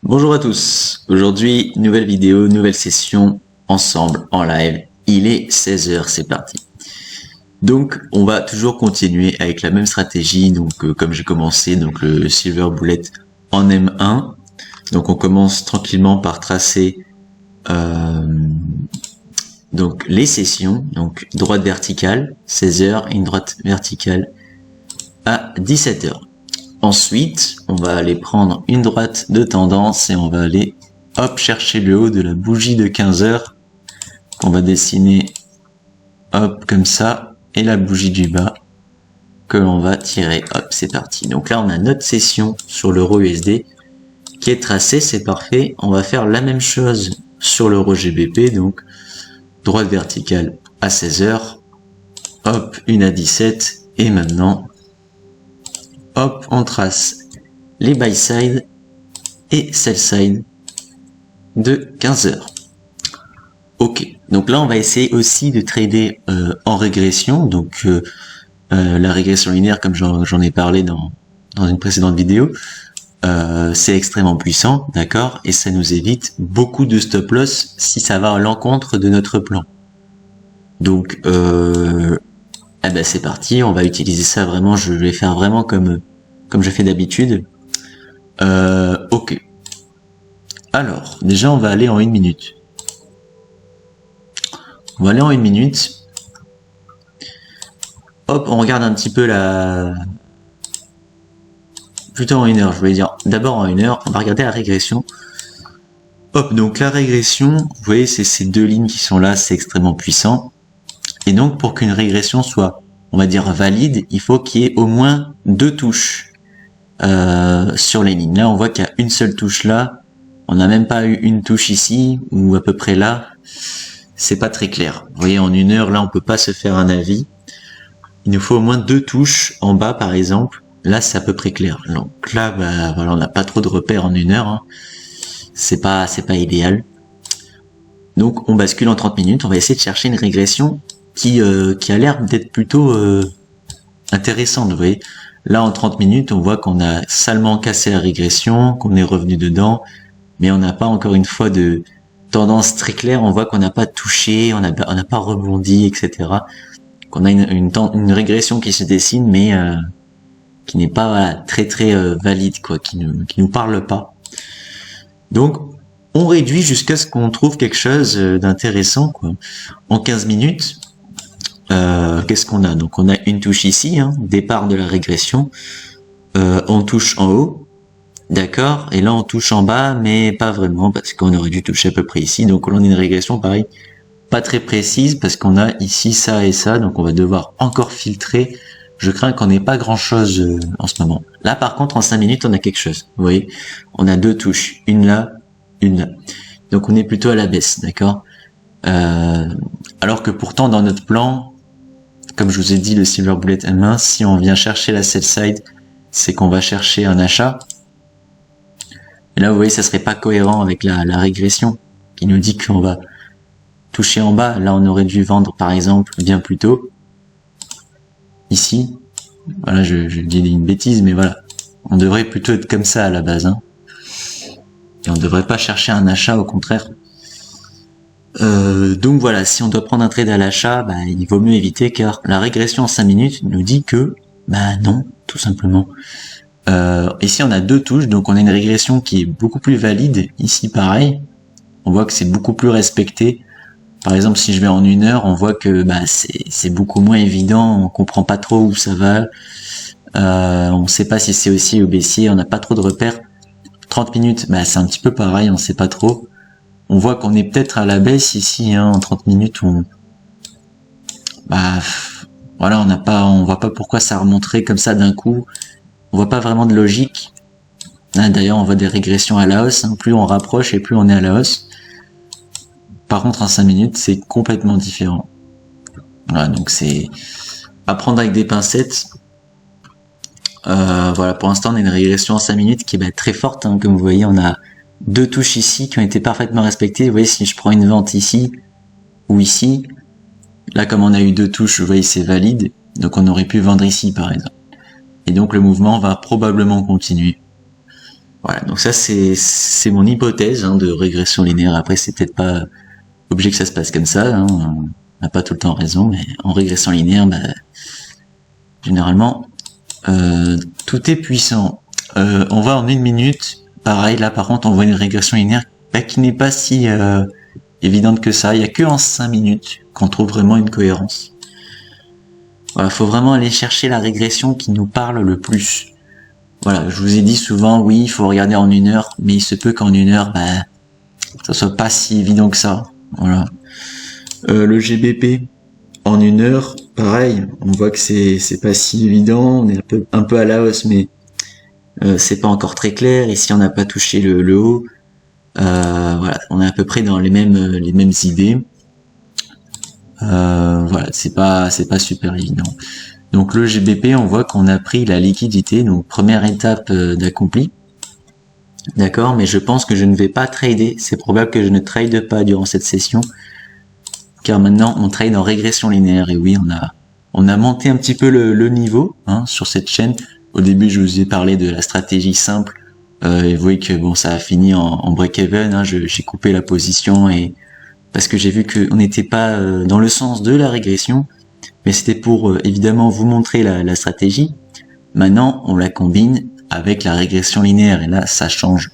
Bonjour à tous, aujourd'hui nouvelle vidéo, nouvelle session, ensemble, en live, il est 16h, c'est parti. Donc on va toujours continuer avec la même stratégie, donc comme j'ai commencé, donc le Silver Bullet en M1. Donc on commence tranquillement par tracer donc les sessions, donc droite verticale, 16h, et une droite verticale à 17h. Ensuite, on va aller prendre une droite de tendance et on va aller, hop, chercher le haut de la bougie de 15h qu'on va dessiner, hop, comme ça, et la bougie du bas que l'on va tirer. Hop, c'est parti. Donc là, on a notre session sur l'euro USD qui est tracée, c'est parfait. On va faire la même chose sur l'euro GBP, donc droite verticale à 16h, hop, une à 17, et maintenant, hop, on trace les buy side et sell side de 15h. Ok, donc là on va essayer aussi de trader en régression, donc la régression linéaire comme j'en ai parlé dans une précédente vidéo, c'est extrêmement puissant, d'accord, et ça nous évite beaucoup de stop loss si ça va à l'encontre de notre plan. Donc eh ben c'est parti, on va utiliser ça vraiment, je vais faire vraiment comme je fais d'habitude. Ok. Alors, déjà on va aller en 1 minute. On va aller en 1 minute. Hop, on regarde un petit peu plutôt en 1 heure, je voulais dire. D'abord en 1 heure, on va regarder la régression. Hop, donc la régression, vous voyez, c'est ces deux lignes qui sont là, c'est extrêmement puissant. Et donc pour qu'une régression soit, on va dire, valide, il faut qu'il y ait au moins 2 touches sur les lignes. Là, on voit qu'il y a une seule touche là. On n'a même pas eu une touche ici, ou à peu près là. C'est pas très clair. Vous voyez, en 1 heure, là, on peut pas se faire un avis. Il nous faut au moins 2 touches en bas, par exemple. Là, c'est à peu près clair. Donc là, bah, voilà, on n'a pas trop de repères en 1 heure. Hein. C'est pas idéal. Donc, on bascule en 30 minutes. On va essayer de chercher une régression qui a l'air d'être plutôt intéressante. Vous voyez, là, en 30 minutes, on voit qu'on a salement cassé la régression, qu'on est revenu dedans, mais on n'a pas encore une fois de tendance très claire. On voit qu'on n'a pas touché, on n'a pas rebondi, etc. Qu'on a une régression qui se dessine, mais qui n'est pas voilà, très valide, quoi, qui nous parle pas. Donc on réduit jusqu'à ce qu'on trouve quelque chose d'intéressant, quoi. En 15 minutes, qu'est-ce qu'on a? Donc on a une touche ici, hein, départ de la régression. On touche en haut, d'accord, et là on touche en bas, mais pas vraiment, parce qu'on aurait dû toucher à peu près ici. Donc on a une régression, pareil, pas très précise, parce qu'on a ici ça et ça, donc on va devoir encore filtrer. Je crains qu'on n'ait pas grand-chose en ce moment. Là, par contre, en 5 minutes, on a quelque chose. Vous voyez, on a 2 touches, une là, une là. Donc on est plutôt à la baisse, d'accord. Alors que pourtant, dans notre plan, comme je vous ai dit, le Silver Bullet M1, si on vient chercher la sell side, c'est qu'on va chercher un achat. Et là, vous voyez, ça serait pas cohérent avec la régression qui nous dit qu'on va toucher en bas. Là, on aurait dû vendre, par exemple, bien plus tôt. Ici, voilà, je dis une bêtise, mais voilà, on devrait plutôt être comme ça à la base, hein. Et on devrait pas chercher un achat, au contraire. Donc voilà, si on doit prendre un trade à l'achat, bah, il vaut mieux éviter, car la régression en 5 minutes nous dit que, bah non, tout simplement. Ici on a 2 touches, donc on a une régression qui est beaucoup plus valide. Ici pareil, on voit que c'est beaucoup plus respecté. Par exemple, si je vais en 1 heure, on voit que bah, c'est beaucoup moins évident, on comprend pas trop où ça va, on sait pas si c'est haussier ou baissier, on n'a pas trop de repères. 30 minutes, bah, c'est un petit peu pareil, on sait pas trop. On voit qu'on est peut-être à la baisse ici, hein, en 30 minutes, bah, voilà, on voit pas pourquoi ça remonterait comme ça d'un coup, on voit pas vraiment de logique. Là, d'ailleurs, on voit des régressions à la hausse, hein, plus on rapproche et plus on est à la hausse. Par contre, en 5 minutes, c'est complètement différent. Voilà, donc c'est à prendre avec des pincettes. Voilà, pour l'instant, on a une régression en 5 minutes qui est très forte. Hein, comme vous voyez, on a 2 touches ici qui ont été parfaitement respectées. Vous voyez, si je prends une vente ici ou ici, là, comme on a eu 2 touches, vous voyez, c'est valide. Donc, on aurait pu vendre ici, par exemple. Et donc, le mouvement va probablement continuer. Voilà, donc ça c'est mon hypothèse hein, de régression linéaire. Après, c'est peut-être pas obligé que ça se passe comme ça. Hein. On n'a pas tout le temps raison, mais en régression linéaire, bah, généralement, tout est puissant. On voit en 1 minute, pareil, là par contre, on voit une régression linéaire bah, qui n'est pas si évidente que ça. Il y a que en 5 minutes qu'on trouve vraiment une cohérence. Voilà, faut vraiment aller chercher la régression qui nous parle le plus. Voilà, je vous ai dit souvent, oui, il faut regarder en 1 heure, mais il se peut qu'en 1 heure, bah, ça soit pas si évident que ça. Voilà. Le GBP en 1 heure, pareil, on voit que c'est pas si évident, on est un peu à la hausse, mais c'est pas encore très clair. Ici, on n'a pas touché le haut. Voilà, on est à peu près dans les mêmes idées. Voilà, c'est pas super évident. Donc le GBP, on voit qu'on a pris la liquidité, donc première étape d'accompli. D'accord, mais je pense que je ne vais pas trader. C'est probable que je ne trade pas durant cette session, car maintenant on trade en régression linéaire. Et oui, on a monté un petit peu le niveau hein, sur cette chaîne. Au début, je vous ai parlé de la stratégie simple. Et vous voyez que bon, ça a fini en break-even. Hein, j'ai coupé la position et parce que j'ai vu qu'on n'était pas dans le sens de la régression, mais c'était pour évidemment vous montrer la stratégie. Maintenant, on la combine avec la régression linéaire et là, ça change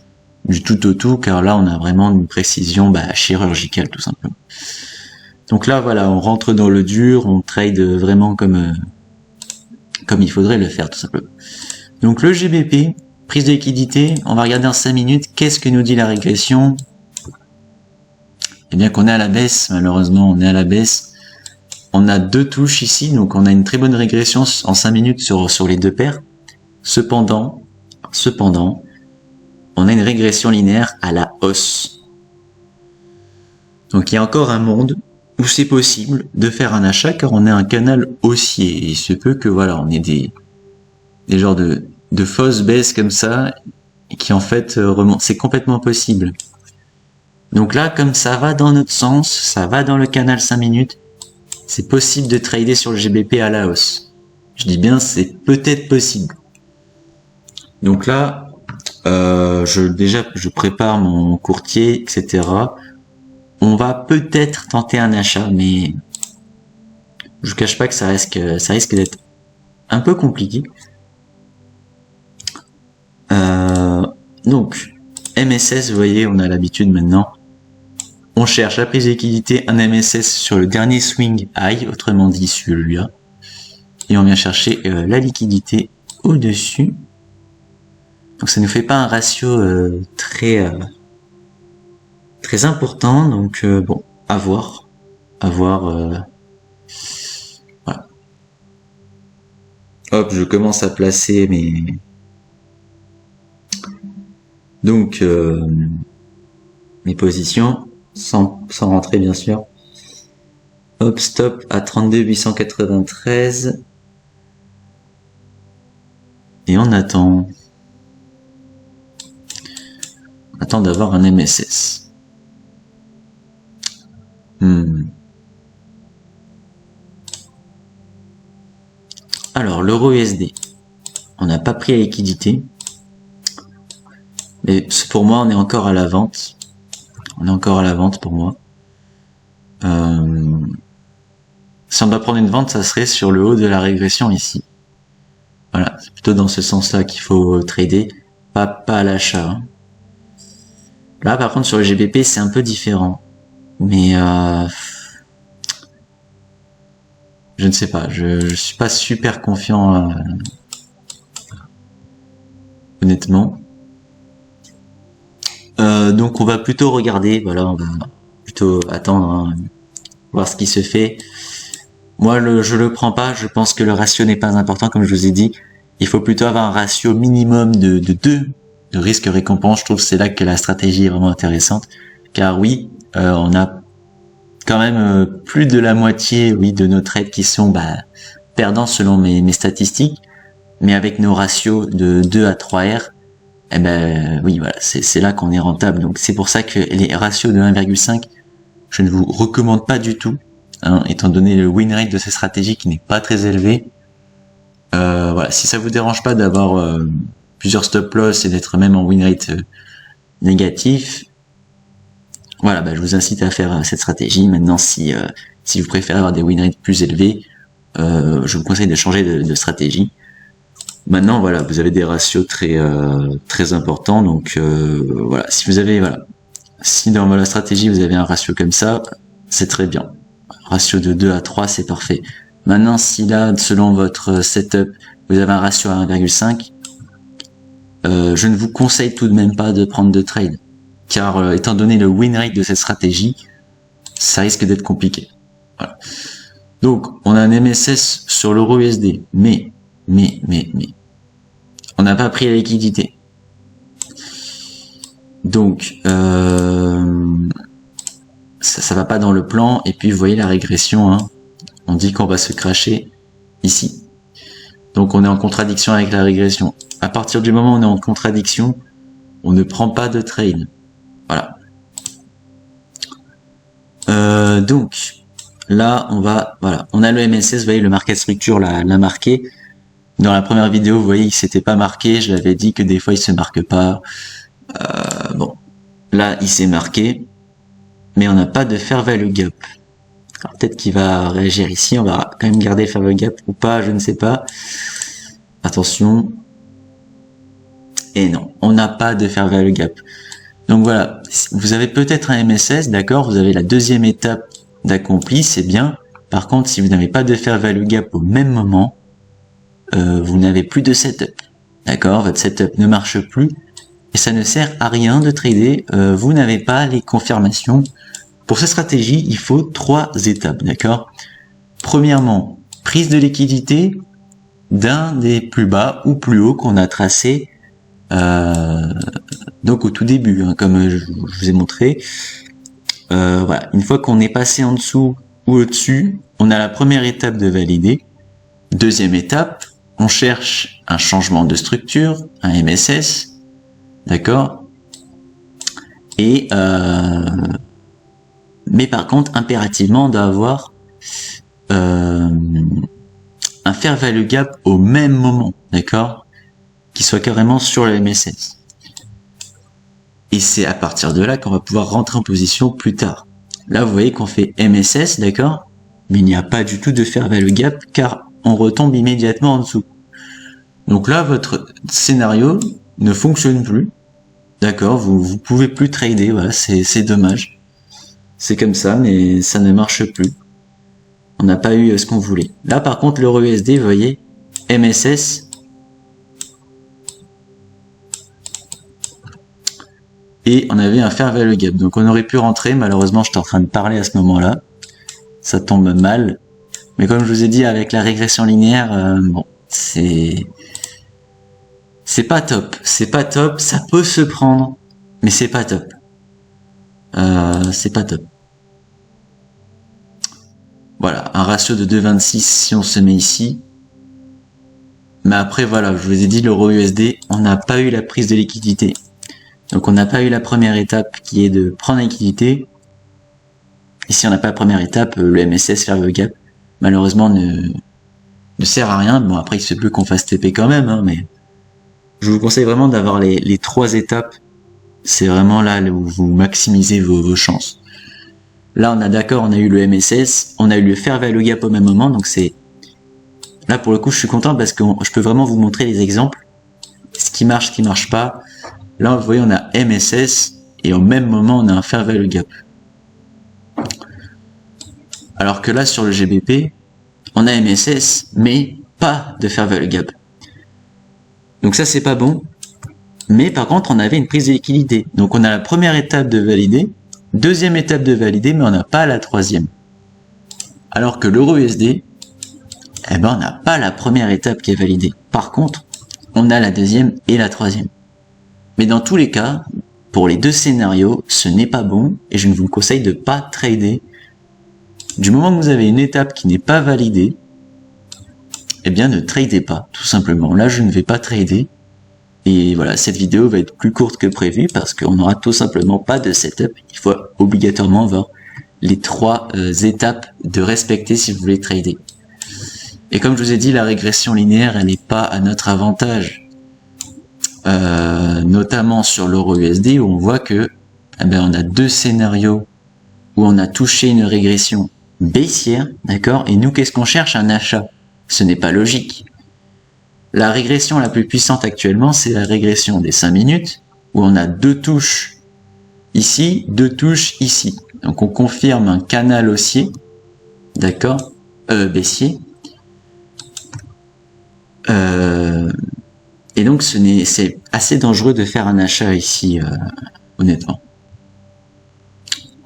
du tout au tout, car là, on a vraiment une précision chirurgicale tout simplement. Donc là, voilà, on rentre dans le dur, on trade vraiment comme il faudrait le faire tout simplement. Donc le GBP, prise de liquidité, on va regarder en 5 minutes, qu'est-ce que nous dit la régression? Eh bien qu'on est à la baisse, malheureusement, on est à la baisse. On a 2 touches ici, donc on a une très bonne régression en 5 minutes sur les 2 paires. Cependant, on a une régression linéaire à la hausse. Donc il y a encore un monde où c'est possible de faire un achat car on a un canal haussier. Et il se peut que voilà, on ait des genres de fausses baisses comme ça qui en fait remontent. C'est complètement possible. Donc là, comme ça va dans notre sens, ça va dans le canal 5 minutes, c'est possible de trader sur le GBP à la hausse. Je dis bien, c'est peut-être possible. Donc là, je prépare mon courtier, etc. On va peut-être tenter un achat, mais je vous cache pas que ça risque d'être un peu compliqué. Donc, MSS, vous voyez, on a l'habitude maintenant. On cherche la prise de liquidité, un MSS sur le dernier swing high, autrement dit celui-là. Et on vient chercher la liquidité au-dessus. Donc ça ne nous fait pas un ratio très important. Donc bon, à voir. Voilà. Hop, je commence à placer mes... Donc mes positions. Sans rentrer bien sûr. Hop, stop à 32 893. Et on attend d'avoir un MSS. Alors, l'euro USD. On n'a pas pris la liquidité. Mais pour moi, on est encore à la vente. Pour moi. Si on doit prendre une vente, ça serait sur le haut de la régression ici. Voilà, c'est plutôt dans ce sens-là qu'il faut trader, pas à l'achat. Hein. Là, par contre, sur le GBP, c'est un peu différent. Mais je ne sais pas, je suis pas super confiant, honnêtement. Donc on va plutôt regarder, voilà, on va plutôt attendre, hein, voir ce qui se fait. Moi, je le prends pas, je pense que le ratio n'est pas important, comme je vous ai dit. Il faut plutôt avoir un ratio minimum de 2 de risque-récompense. Je trouve que c'est là que la stratégie est vraiment intéressante. Car oui, on a quand même plus de la moitié de nos trades qui sont perdants selon mes statistiques. Mais avec nos ratios de 2 à 3 R, eh ben oui, voilà, c'est là qu'on est rentable. Donc c'est pour ça que les ratios de 1,5, je ne vous recommande pas du tout, hein, étant donné le win rate de ces stratégies qui n'est pas très élevé. Voilà, si ça vous dérange pas d'avoir plusieurs stop loss et d'être même en win rate négatif, voilà, je vous incite à faire cette stratégie. Maintenant, si vous préférez avoir des win rates plus élevés, je vous conseille de changer de stratégie. Maintenant, voilà, vous avez des ratios très importants, donc voilà, si dans la stratégie vous avez un ratio comme ça, c'est très bien. Ratio de 2 à 3, c'est parfait. Maintenant, si là, selon votre setup, vous avez un ratio à 1,5, je ne vous conseille tout de même pas de prendre de trade, car étant donné le win rate de cette stratégie, ça risque d'être compliqué. Voilà. Donc, on a un MSS sur l'euro USD, mais, on n'a pas pris la liquidité. Donc, ça va pas dans le plan, et puis vous voyez la régression, hein, on dit qu'on va se cracher ici. Donc on est en contradiction avec la régression. À partir du moment où on est en contradiction, on ne prend pas de trade. Voilà. Donc là on a le MSS, vous voyez le market structure l'a marqué. Dans la première vidéo, vous voyez il s'était pas marqué, je l'avais dit que des fois il se marque pas. Bon, là il s'est marqué, mais on n'a pas de fair value gap. Alors peut-être qu'il va réagir ici, on va quand même garder fair value gap ou pas, je ne sais pas. Attention. Et non, on n'a pas de fair value gap. Donc voilà, vous avez peut-être un MSS, d'accord, vous avez la deuxième étape d'accompli, c'est bien. Par contre, si vous n'avez pas de fair value gap au même moment, vous n'avez plus de setup. D'accord, votre setup ne marche plus et ça ne sert à rien de trader, vous n'avez pas les confirmations. Pour cette stratégie, il faut 3 étapes, d'accord. Premièrement, prise de liquidité d'un des plus bas ou plus hauts qu'on a tracé donc au tout début, hein, comme je vous ai montré. Voilà, une fois qu'on est passé en dessous ou au-dessus, on a la première étape de valider. Deuxième étape, on cherche un changement de structure, un MSS, d'accord. Et mais par contre, impérativement, on doit avoir un fair value gap au même moment, d'accord, qui soit carrément sur le MSS. Et c'est à partir de là qu'on va pouvoir rentrer en position plus tard. Là, vous voyez qu'on fait MSS, d'accord, mais il n'y a pas du tout de fair value gap car on retombe immédiatement en dessous. Donc là, votre scénario ne fonctionne plus, d'accord, vous pouvez plus trader, voilà, c'est dommage. C'est comme ça, mais ça ne marche plus. On n'a pas eu ce qu'on voulait. Là, par contre, l'euro USD, vous voyez, MSS. Et on avait un fair value gap. Donc on aurait pu rentrer. Malheureusement, j'étais en train de parler à ce moment-là. Ça tombe mal. Mais comme je vous ai dit, avec la régression linéaire, bon, c'est pas top. C'est pas top. Ça peut se prendre, mais c'est pas top. C'est pas top. Voilà, un ratio de 2,26 si on se met ici. Mais après, voilà, je vous ai dit, l'euro USD, on n'a pas eu la prise de liquidité. Donc on n'a pas eu la première étape qui est de prendre la liquidité. Et si on n'a pas la première étape, le MSS fair value gap, malheureusement, ne sert à rien. Bon, après, il se peut qu'on fasse TP quand même, hein, mais je vous conseille vraiment d'avoir les 3 étapes. C'est vraiment là où vous maximisez vos chances. Là, on a eu le MSS, on a eu le fair value gap au même moment, donc c'est... Là, pour le coup, je suis content parce que je peux vraiment vous montrer les exemples. Ce qui marche pas. Là, vous voyez, on a MSS, et au même moment, on a un fair value gap. Alors que là, sur le GBP, on a MSS, mais pas de fair value gap. Donc ça, c'est pas bon. Mais par contre, on avait une prise de liquidité. Donc on a la première étape de valider, deuxième étape de valider, mais on n'a pas la troisième. Alors que l'euro USD, eh ben, on n'a pas la première étape qui est validée. Par contre, on a la deuxième et la troisième. Mais dans tous les cas, pour les deux scénarios, ce n'est pas bon et je ne vous conseille de pas trader. Du moment que vous avez une étape qui n'est pas validée, eh bien ne tradez pas, tout simplement. Là, je ne vais pas trader. Et voilà, cette vidéo va être plus courte que prévu parce qu'on n'aura tout simplement pas de setup. Il faut obligatoirement avoir les 3 étapes de respecter si vous voulez trader. Et comme je vous ai dit, la régression linéaire, elle n'est pas à notre avantage. notamment sur l'euro USD, où on voit que on a deux scénarios où on a touché une régression baissière, d'accord? Et nous, qu'est-ce qu'on cherche? Un achat. Ce n'est pas logique. La régression la plus puissante actuellement, c'est la régression des 5 minutes, où on a deux touches ici, deux touches ici. Donc on confirme un canal haussier, d'accord, baissier. Et donc c'est assez dangereux de faire un achat ici, honnêtement.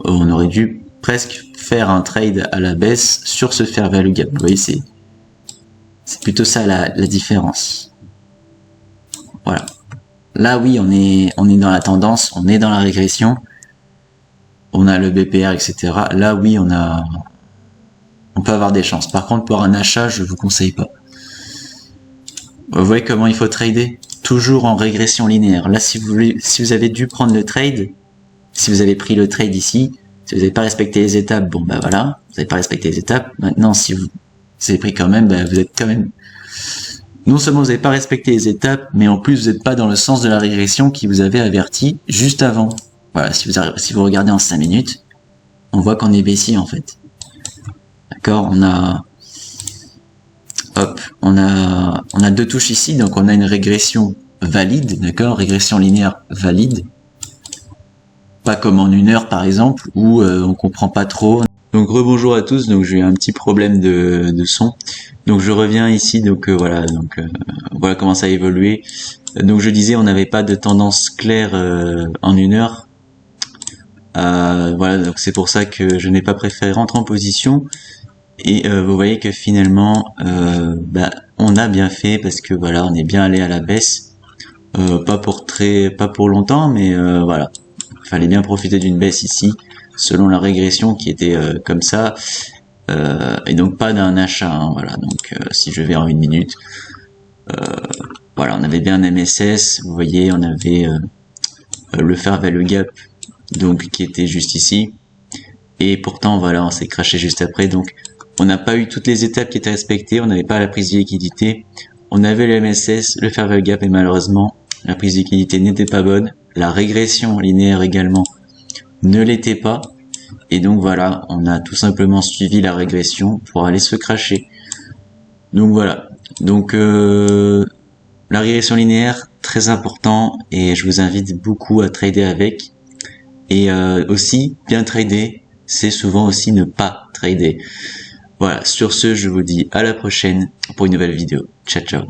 On aurait dû presque faire un trade à la baisse sur ce fair value gap. Vous voyez, c'est plutôt ça la différence. Voilà. Là, oui, on est dans la tendance, on est dans la régression. On a le BPR, etc. Là, oui, on peut avoir des chances. Par contre, pour un achat, je vous conseille pas. Vous voyez comment il faut trader? Toujours en régression linéaire. Là, si vous avez dû prendre le trade, si vous avez pris le trade ici, si vous n'avez pas respecté les étapes, bon bah voilà, vous n'avez pas respecté les étapes. Maintenant, si vous avez pris quand même, vous êtes quand même... Non seulement vous n'avez pas respecté les étapes, mais en plus vous n'êtes pas dans le sens de la régression qui vous avait averti juste avant. Voilà, si vous regardez en 5 minutes, on voit qu'on est baissier en fait. D'accord, on a deux touches ici, donc on a une régression valide, d'accord, régression linéaire valide. Pas comme en 1 heure par exemple, où on comprend pas trop. Donc rebonjour à tous, donc j'ai eu un petit problème de son. Donc je reviens ici, donc voilà, voilà comment ça a évolué. Donc je disais, on n'avait pas de tendance claire en 1 heure. Voilà, donc c'est pour ça que je n'ai pas préféré rentrer en position. Et vous voyez que finalement, on a bien fait parce que voilà, on est bien allé à la baisse. Pas pour longtemps, mais voilà. Fallait bien profiter d'une baisse ici, selon la régression qui était comme ça, et donc pas d'un achat. Hein, voilà. Donc si je vais en 1 minute, voilà, on avait bien un MSS. Vous voyez, on avait le fair value gap, donc qui était juste ici, et pourtant voilà, on s'est craché juste après. Donc on n'a pas eu toutes les étapes qui étaient respectées. On n'avait pas la prise de liquidité. On avait le MSS, le fair value gap, et malheureusement la prise de liquidité n'était pas bonne. La régression linéaire également ne l'était pas. Et donc voilà, on a tout simplement suivi la régression pour aller se cracher. Donc voilà. Donc la régression linéaire, très important, et je vous invite beaucoup à trader avec. Et aussi, bien trader, c'est souvent aussi ne pas trader. Voilà, sur ce, je vous dis à la prochaine pour une nouvelle vidéo. Ciao, ciao.